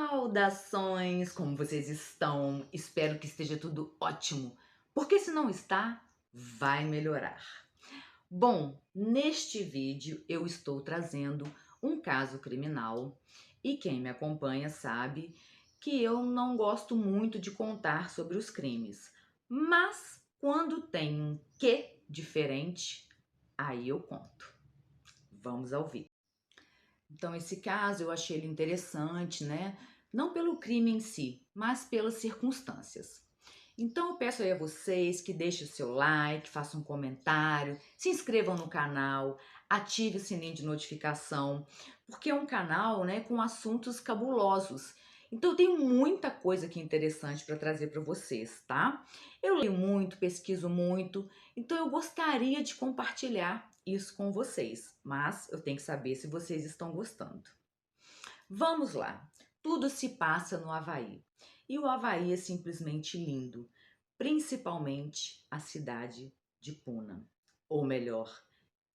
Saudações, como vocês estão? Espero que esteja tudo ótimo, porque se não está, vai melhorar. Bom, neste vídeo eu estou trazendo um caso criminal e quem me acompanha sabe que eu não gosto muito de contar sobre os crimes, mas quando tem um quê diferente, aí eu conto. Vamos ao vídeo. Então, esse caso eu achei ele interessante, né? Não pelo crime em si, mas pelas circunstâncias. Então, eu peço aí a vocês que deixem o seu like, façam um comentário, se inscrevam no canal, ative o sininho de notificação, porque é um canal, né, com assuntos cabulosos. Então, eu tenho muita coisa aqui interessante para trazer para vocês, tá? Eu leio muito, pesquiso muito, então eu gostaria de compartilhar isso com vocês, mas eu tenho que saber se vocês estão gostando. Vamos lá. Tudo se passa no Havaí. E o Havaí é simplesmente lindo, principalmente a cidade de Puna, ou melhor,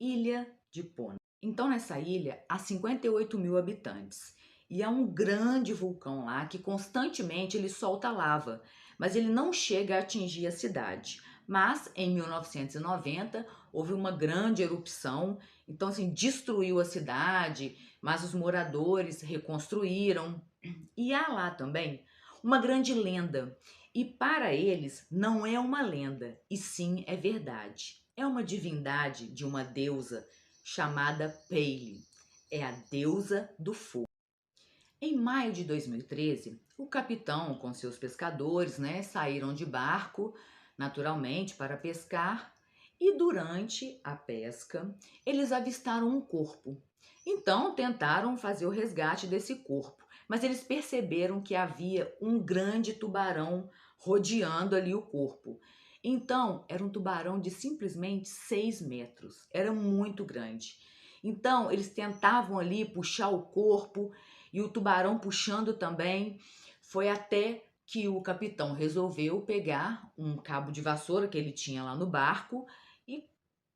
Ilha de Puna. Então, nessa ilha há 58 mil habitantes e há um grande vulcão lá que constantemente ele solta lava, mas ele não chega a atingir a cidade. Mas em 1990 houve uma grande erupção, então assim destruiu a cidade, mas os moradores reconstruíram. E há lá também uma grande lenda. E para eles não é uma lenda, e sim é verdade. É uma divindade de uma deusa chamada Pele. É a deusa do fogo. Em maio de 2013, o capitão com seus pescadores, né, saíram de barco, naturalmente, para pescar, e durante a pesca, eles avistaram um corpo. Então, tentaram fazer o resgate desse corpo, mas eles perceberam que havia um grande tubarão rodeando ali o corpo. Então, era um tubarão de simplesmente 6 metros, era muito grande. Então, eles tentavam ali puxar o corpo, e o tubarão puxando também. Foi até que o capitão resolveu pegar um cabo de vassoura que ele tinha lá no barco e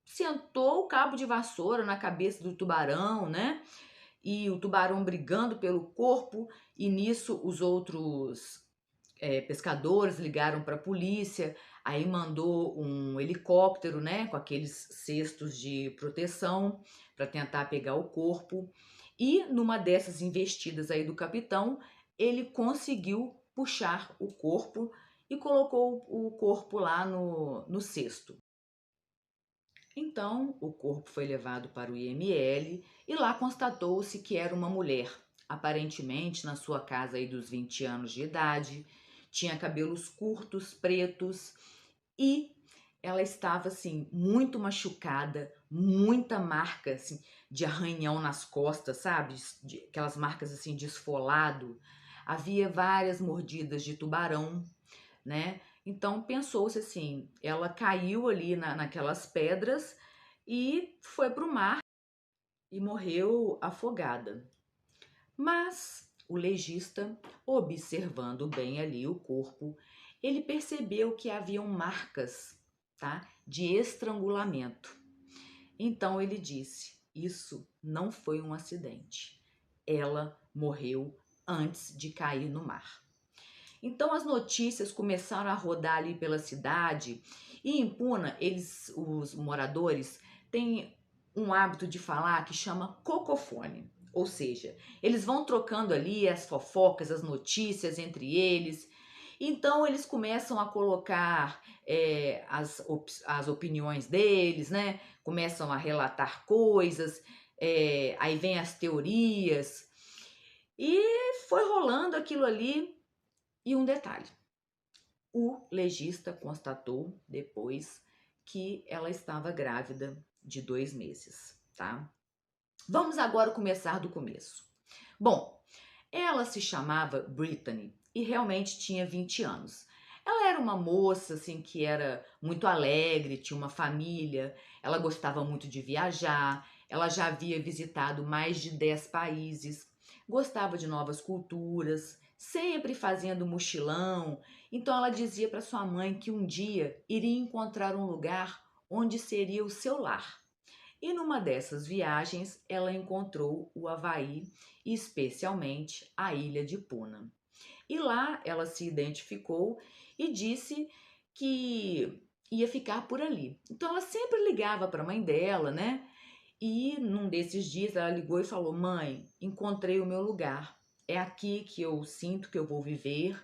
sentou o cabo de vassoura na cabeça do tubarão, né? E o tubarão brigando pelo corpo, e nisso os outros pescadores ligaram para a polícia, aí mandou um helicóptero, né, com aqueles cestos de proteção para tentar pegar o corpo. E numa dessas investidas aí do capitão, ele conseguiu puxar o corpo e colocou o corpo lá no cesto. Então, o corpo foi levado para o IML e lá constatou-se que era uma mulher, aparentemente na sua casa aí dos 20 anos de idade, tinha cabelos curtos, pretos e ela estava assim muito machucada, muita marca assim de arranhão nas costas, sabe? Aquelas marcas assim de esfolado. Havia várias mordidas de tubarão, né? Então pensou-se assim, ela caiu ali naquelas pedras e foi para o mar e morreu afogada. Mas o legista, observando bem ali o corpo, ele percebeu que haviam marcas, tá, de estrangulamento. Então ele disse: isso não foi um acidente. Ela morreu antes de cair no mar. Então as notícias começaram a rodar ali pela cidade e em Puna, os moradores, têm um hábito de falar que chama cocofone. Ou seja, eles vão trocando ali as fofocas, as notícias entre eles. Então eles começam a colocar as opiniões deles, né? Começam a relatar coisas, aí vem as teorias. E foi rolando aquilo ali. E um detalhe, o legista constatou depois que ela estava grávida de 2 meses, tá? Vamos agora começar do começo. Bom, ela se chamava Brittany e realmente tinha 20 anos. Ela era uma moça assim que era muito alegre, tinha uma família, ela gostava muito de viajar, ela já havia visitado mais de 10 países, gostava de novas culturas, sempre fazendo mochilão. Então ela dizia para sua mãe que um dia iria encontrar um lugar onde seria o seu lar. E numa dessas viagens, ela encontrou o Havaí e especialmente a ilha de Puna. E lá ela se identificou e disse que ia ficar por ali. Então ela sempre ligava para a mãe dela, né? E num desses dias ela ligou e falou: Mãe, encontrei o meu lugar. É aqui que eu sinto que eu vou viver.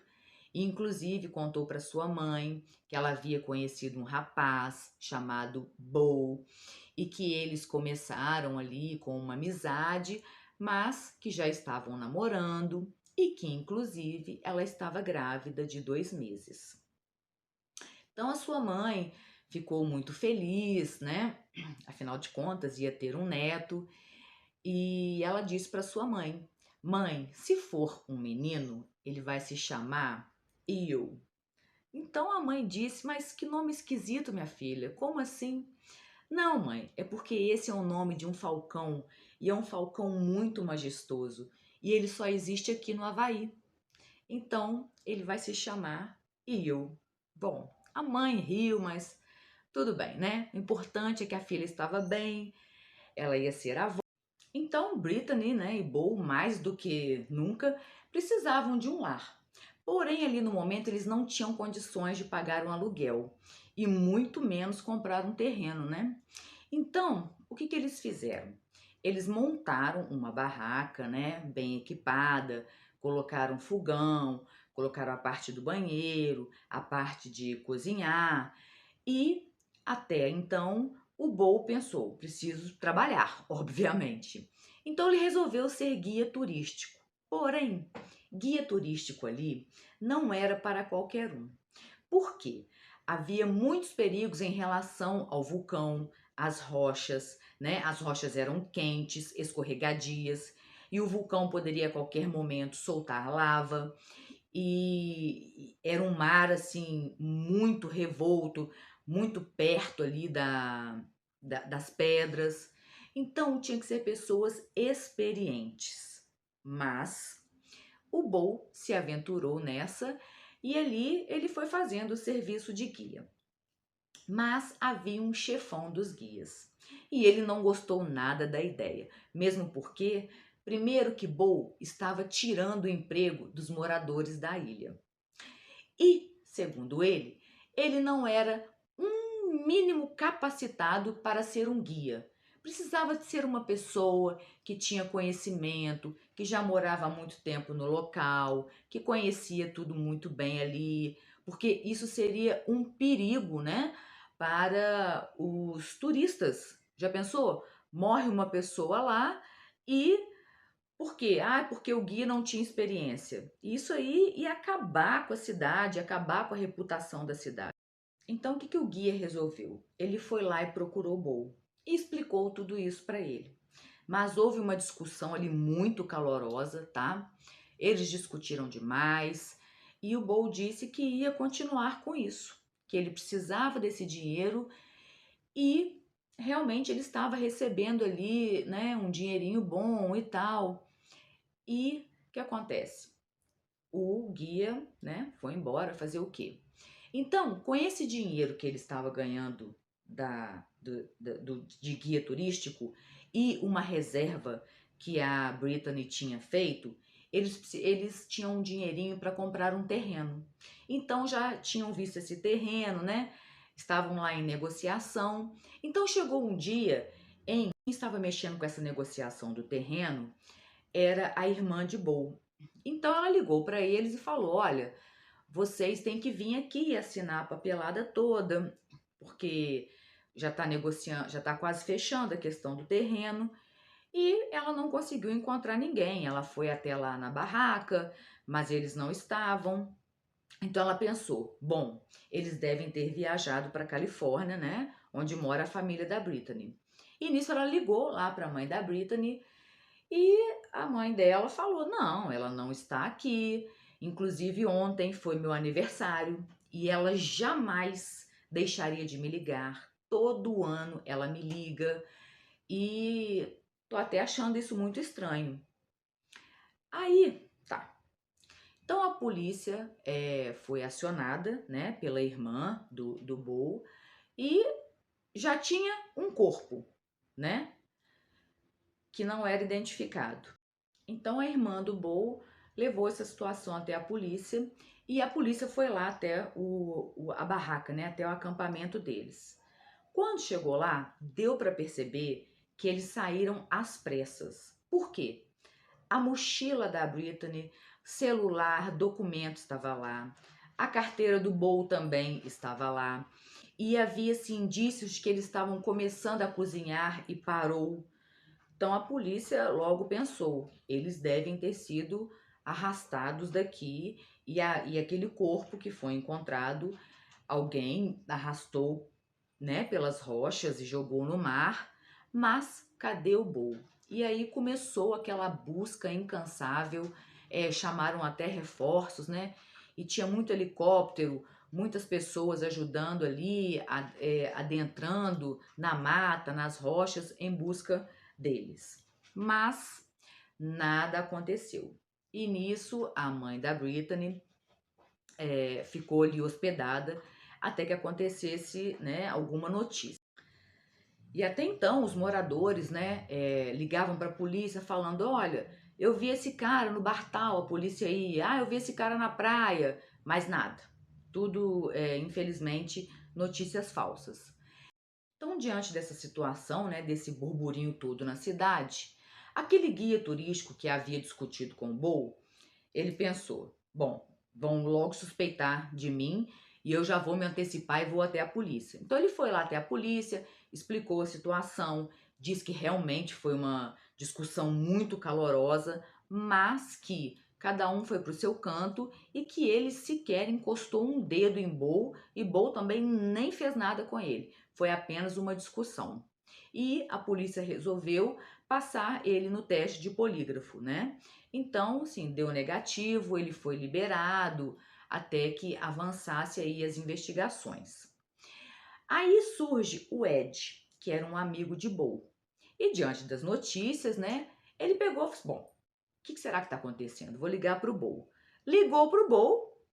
E, inclusive, contou para sua mãe que ela havia conhecido um rapaz chamado Bo e que eles começaram ali com uma amizade, mas que já estavam namorando e que, inclusive, ela estava grávida de 2 meses. Então, a sua mãe ficou muito feliz, né? Afinal de contas, ia ter um neto. E ela disse para sua mãe: Mãe, se for um menino, ele vai se chamar Eu. Então a mãe disse: Mas que nome esquisito, minha filha, como assim? Não, mãe, é porque esse é o nome de um falcão e é um falcão muito majestoso e ele só existe aqui no Havaí. Então ele vai se chamar Eu. Bom, a mãe riu, mas tudo bem, né? O importante é que a filha estava bem, ela ia ser avó. Então Brittany, né, e Bo, mais do que nunca, precisavam de um lar. Porém, ali no momento, eles não tinham condições de pagar um aluguel e muito menos comprar um terreno, né? Então, o que eles fizeram? Eles montaram uma barraca, né, bem equipada, colocaram fogão, colocaram a parte do banheiro, a parte de cozinhar e até então o Bo pensou: preciso trabalhar, obviamente. Então ele resolveu ser guia turístico. Porém, guia turístico ali não era para qualquer um. Por quê? Havia muitos perigos em relação ao vulcão, às rochas, né? As rochas eram quentes, escorregadias, e o vulcão poderia a qualquer momento soltar lava. E era um mar assim muito revolto, muito perto ali das pedras. Então tinha que ser pessoas experientes. Mas o Bo se aventurou nessa e ali ele foi fazendo o serviço de guia. Mas havia um chefão dos guias e ele não gostou nada da ideia, mesmo porque, primeiro, que Bo estava tirando o emprego dos moradores da ilha. E, segundo ele não era um mínimo capacitado para ser um guia. Precisava de ser uma pessoa que tinha conhecimento, que já morava há muito tempo no local, que conhecia tudo muito bem ali, porque isso seria um perigo, né, para os turistas. Já pensou? Morre uma pessoa lá e por quê? Ah, porque o guia não tinha experiência. Isso aí ia acabar com a cidade, ia acabar com a reputação da cidade. Então, o que o guia resolveu? Ele foi lá e procurou o Bo e explicou tudo isso para ele. Mas houve uma discussão ali muito calorosa, tá? Eles discutiram demais e o Bo disse que ia continuar com isso, que ele precisava desse dinheiro e realmente ele estava recebendo ali, né, um dinheirinho bom e tal. E o que acontece? O guia, né, foi embora fazer o quê? Então, com esse dinheiro que ele estava ganhando de guia turístico e uma reserva que a Brittany tinha feito, eles tinham um dinheirinho para comprar um terreno. Então já tinham visto esse terreno, né? Estavam lá em negociação. Então chegou um dia em quem estava mexendo com essa negociação do terreno era a irmã de Bo. Então ela ligou para eles e falou: Olha, vocês têm que vir aqui e assinar a papelada toda, porque já está negociando, já está quase fechando a questão do terreno. E ela não conseguiu encontrar ninguém. Ela foi até lá na barraca, mas eles não estavam. Então ela pensou: bom, eles devem ter viajado para Califórnia, né? Onde mora a família da Brittany. E nisso ela ligou lá para a mãe da Brittany e a mãe dela falou: não, ela não está aqui. Inclusive, ontem foi meu aniversário e ela jamais deixaria de me ligar. Todo ano ela me liga e tô até achando isso muito estranho. Aí, tá. Então a polícia foi acionada, né, pela irmã do Bo e já tinha um corpo. né, que não era identificado. Então a irmã do Bo levou essa situação até a polícia e a polícia foi lá até a barraca, né, até o acampamento deles. Quando chegou lá, deu para perceber que eles saíram às pressas. Por quê? A mochila da Brittany, celular, documento estava lá. A carteira do Bo também estava lá. E havia-se indícios de que eles estavam começando a cozinhar e parou. Então a polícia logo pensou, eles devem ter sido arrastados daqui e aquele corpo que foi encontrado, alguém arrastou, né, pelas rochas e jogou no mar, mas cadê o Bo? E aí começou aquela busca incansável, chamaram até reforços, né? E tinha muito helicóptero, muitas pessoas ajudando ali, adentrando na mata, nas rochas, em busca deles. Mas nada aconteceu. E nisso a mãe da Brittany ficou ali hospedada até que acontecesse, né, alguma notícia. E até então os moradores, né, ligavam para a polícia falando, olha, eu vi esse cara no bar tal, a polícia ia, eu vi esse cara na praia, mas nada. Tudo, infelizmente, notícias falsas. Então, diante dessa situação, né, desse burburinho todo na cidade, aquele guia turístico que havia discutido com o Bo, ele pensou, bom, vão logo suspeitar de mim e eu já vou me antecipar e vou até a polícia. Então ele foi lá até a polícia, explicou a situação, disse que realmente foi uma discussão muito calorosa, mas que cada um foi para o seu canto e que ele sequer encostou um dedo em Bo e Bo também nem fez nada com ele. Foi apenas uma discussão. E a polícia resolveu passar ele no teste de polígrafo, né? Então, assim, deu negativo, ele foi liberado até que avançasse aí as investigações. Aí surge o Ed, que era um amigo de Bo. E diante das notícias, né, ele pegou e falou: bom, o que será que está acontecendo? Vou ligar para o Bo. Ligou para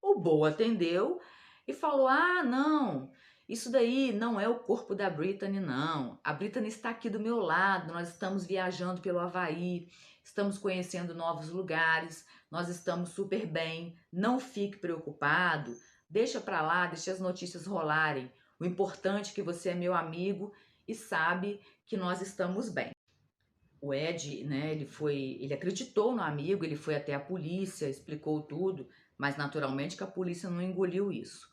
o Bo atendeu e falou: ah, não, isso daí não é o corpo da Brittany, não. A Brittany está aqui do meu lado, nós estamos viajando pelo Havaí, estamos conhecendo novos lugares, nós estamos super bem, não fique preocupado, deixa para lá, deixa as notícias rolarem. O importante é que você é meu amigo e sabe que nós estamos bem. O Ed, né, ele acreditou no amigo, ele foi até a polícia, explicou tudo, mas naturalmente que a polícia não engoliu isso.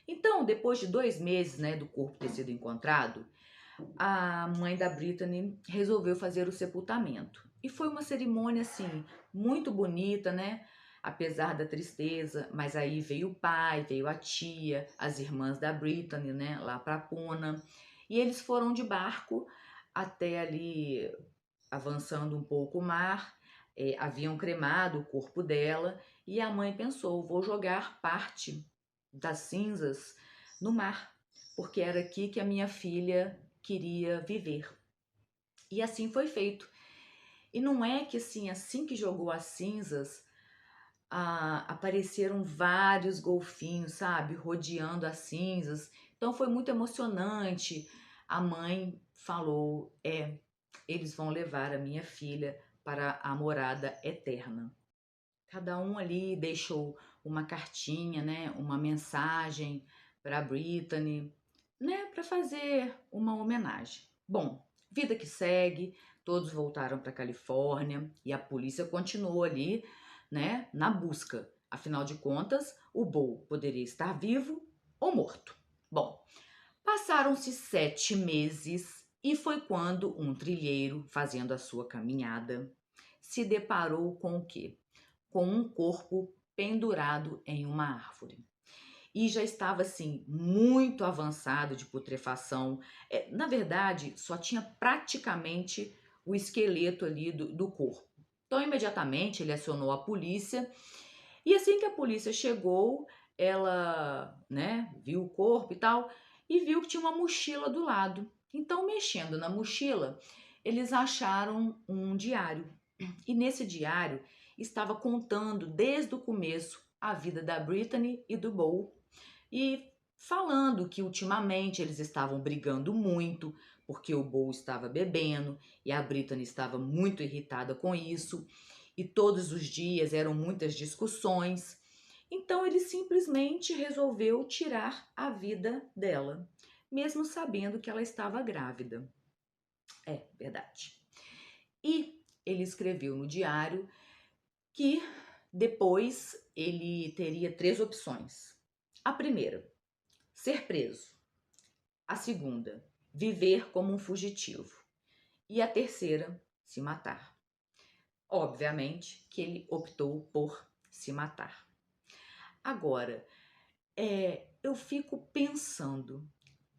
Então, depois de 2 meses, né, do corpo ter sido encontrado, a mãe da Brittany resolveu fazer o sepultamento. E foi uma cerimônia, assim, muito bonita, né? Apesar da tristeza, mas aí veio o pai, veio a tia, as irmãs da Brittany, né, lá para Puna, e eles foram de barco até ali, avançando um pouco o mar, haviam cremado o corpo dela, e a mãe pensou, vou jogar parte das cinzas no mar, porque era aqui que a minha filha queria viver. E assim foi feito. E não é que assim que jogou as cinzas, apareceram vários golfinhos, sabe, rodeando as cinzas. Então foi muito emocionante. A mãe falou: eles vão levar a minha filha para a morada eterna. Cada um ali deixou uma cartinha, né, uma mensagem para a Brittany, né, para fazer uma homenagem. Bom, vida que segue, todos voltaram para a Califórnia e a polícia continuou ali, né, na busca. Afinal de contas, o Bo poderia estar vivo ou morto. Bom, passaram-se 7 meses e foi quando um trilheiro, fazendo a sua caminhada, se deparou com o quê? Com um corpo pendurado em uma árvore. E já estava assim, muito avançado de putrefação. Na verdade, só tinha praticamente o esqueleto ali do corpo. Então, imediatamente, ele acionou a polícia. E assim que a polícia chegou, ela, né, viu o corpo e tal, e viu que tinha uma mochila do lado. Então, mexendo na mochila, eles acharam um diário. E nesse diário estava contando desde o começo a vida da Brittany e do Bo e falando que ultimamente eles estavam brigando muito porque o Bo estava bebendo e a Brittany estava muito irritada com isso, e todos os dias eram muitas discussões. Então ele simplesmente resolveu tirar a vida dela, mesmo sabendo que ela estava grávida. É verdade. E ele escreveu no diário que depois ele teria 3 opções. A primeira, ser preso. A segunda, viver como um fugitivo. E a terceira, se matar. Obviamente que ele optou por se matar. Agora, eu fico pensando,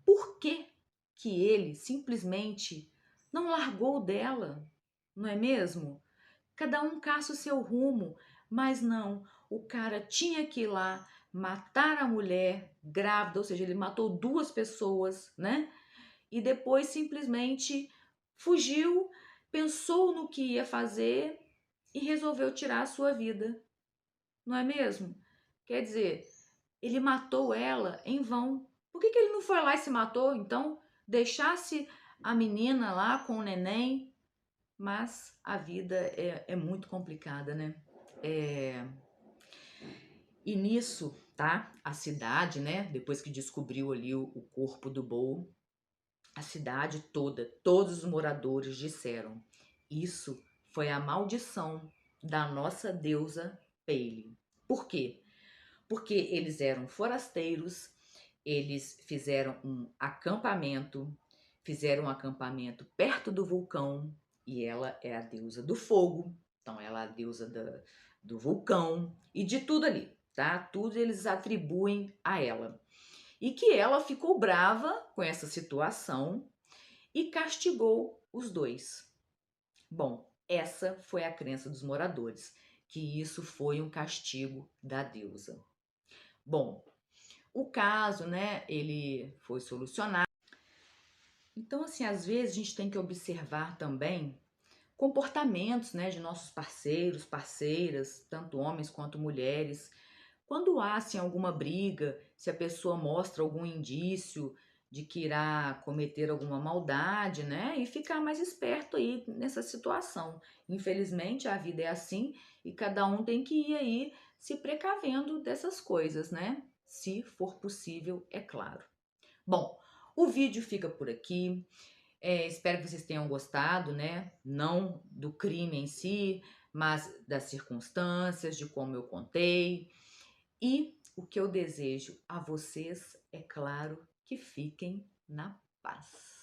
por que que ele simplesmente não largou dela, não é mesmo? Cada um caça o seu rumo, mas não, o cara tinha que ir lá matar a mulher grávida, ou seja, ele matou 2 pessoas, né? E depois simplesmente fugiu, pensou no que ia fazer e resolveu tirar a sua vida, não é mesmo? Quer dizer, ele matou ela em vão. Por que que ele não foi lá e se matou? Então, deixasse a menina lá com o neném, mas a vida é muito complicada, né? E nisso, tá? A cidade, né? Depois que descobriu ali o corpo do Bo, a cidade toda, todos os moradores disseram: isso foi a maldição da nossa deusa Pele. Por quê? Porque eles eram forasteiros, eles fizeram um acampamento perto do vulcão, e ela é a deusa do fogo, então ela é a deusa do vulcão e de tudo ali, tá? Tudo eles atribuem a ela. E que ela ficou brava com essa situação e castigou os dois. Bom, essa foi a crença dos moradores, que isso foi um castigo da deusa. Bom, o caso, né, ele foi solucionado. Então, assim, às vezes a gente tem que observar também comportamentos, né, de nossos parceiros, parceiras, tanto homens quanto mulheres. Quando há, assim, alguma briga, se a pessoa mostra algum indício de que irá cometer alguma maldade, né, e ficar mais esperto aí nessa situação. Infelizmente, a vida é assim e cada um tem que ir aí se precavendo dessas coisas, né? Se for possível, é claro. Bom, o vídeo fica por aqui. Espero que vocês tenham gostado, né? Não do crime em si, mas das circunstâncias, de como eu contei. E o que eu desejo a vocês, é claro, que fiquem na paz.